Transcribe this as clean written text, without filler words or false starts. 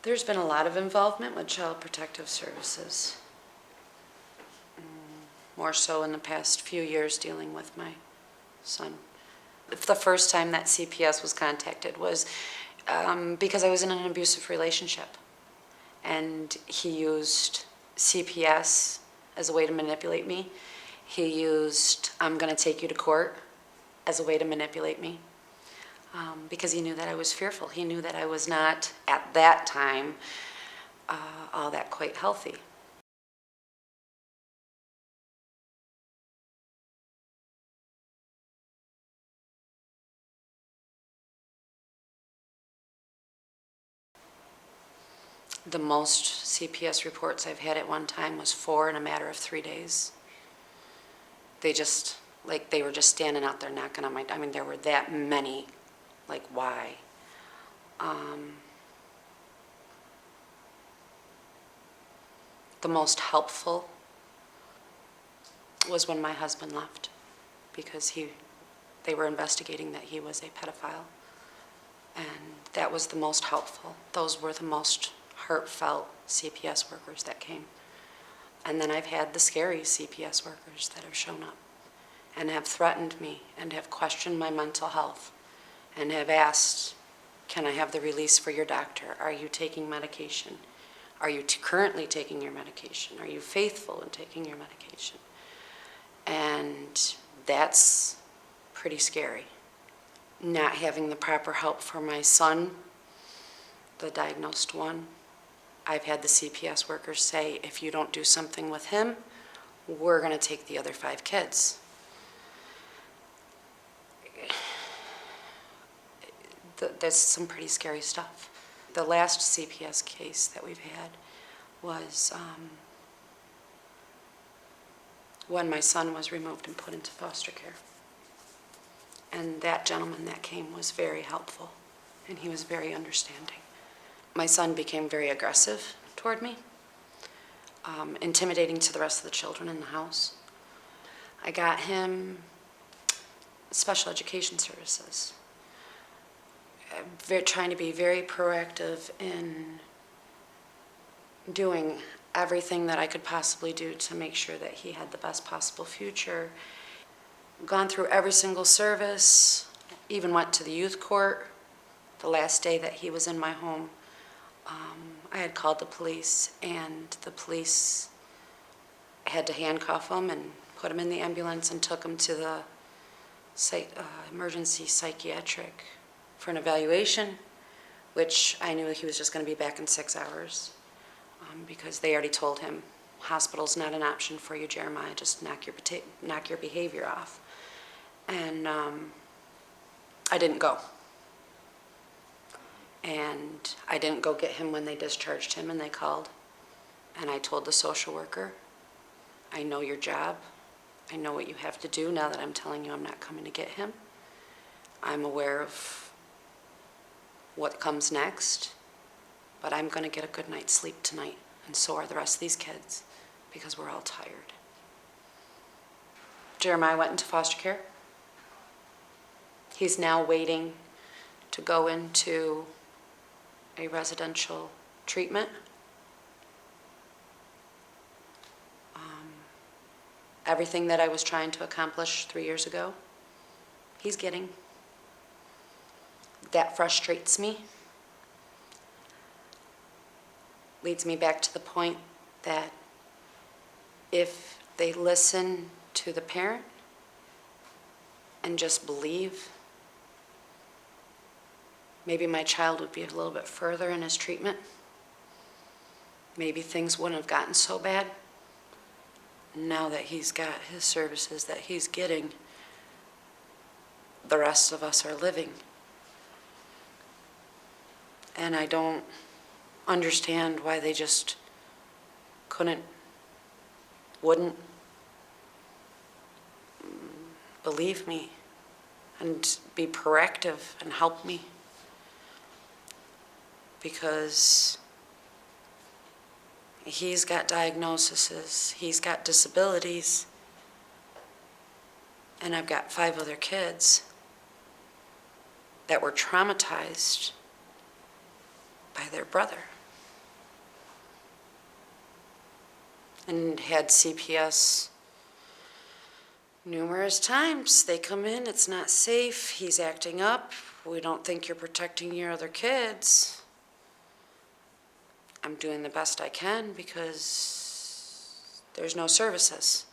There's been a lot of involvement with Child Protective Services. More so in the past few years dealing with my son. The first time that CPS was contacted was because I was in an abusive relationship. And he used CPS as a way to manipulate me. He used, I'm going to take you to court, as a way to manipulate me. Because he knew that I was fearful. He knew that I was not, at that time, all that quite healthy. The most CPS reports I've had at one time was 4 in a matter of 3 days. They just, like, they were just standing out there knocking on my, I mean, there were that many. Like, why? The most helpful was when my husband left, because they were investigating that he was a pedophile. And that was the most helpful. Those were the most heartfelt CPS workers that came. And then I've had the scary CPS workers that have shown up and have threatened me and have questioned my mental health and have asked, can I have the release for your doctor? Are you taking medication? Are you currently taking your medication? Are you faithful in taking your medication? And that's pretty scary. Not having the proper help for my son, the diagnosed one, I've had the CPS workers say, if you don't do something with him, we're going to take the other 5 kids. That's some pretty scary stuff. The last CPS case that we've had was when my son was removed and put into foster care. And that gentleman that came was very helpful, and he was very understanding. My son became very aggressive toward me, intimidating to the rest of the children in the house. I got him special education services. Trying to be very proactive in doing everything that I could possibly do to make sure that he had the best possible future. Gone through every single service, even went to the youth court the last day that he was in my home. I had called the police, and the police had to handcuff him and put him in the ambulance and took him to the emergency psychiatric for an evaluation, which I knew he was just going to be back in 6 hours, because they already told him, hospital's not an option for you, Jeremiah, just knock your behavior off. And I didn't go. And I didn't go get him when they discharged him, and they called. And I told the social worker, I know your job. I know what you have to do now that I'm telling you I'm not coming to get him. I'm aware of what comes next, but I'm going to get a good night's sleep tonight, and so are the rest of these kids, because we're all tired. Jeremiah went into foster care. He's now waiting to go into a residential treatment. Everything that I was trying to accomplish 3 years ago, he's getting. That frustrates me. Leads me back to the point that if they listen to the parent and just believe, maybe my child would be a little bit further in his treatment. Maybe things wouldn't have gotten so bad. Now that he's got his services that he's getting, the rest of us are living. And I don't understand why they just wouldn't believe me and be proactive and help me. Because he's got diagnoses, he's got disabilities, and I've got 5 other kids that were traumatized by their brother. and had CPS numerous times. They come in, it's not safe, he's acting up, we don't think you're protecting your other kids. I'm doing the best I can because there's no services.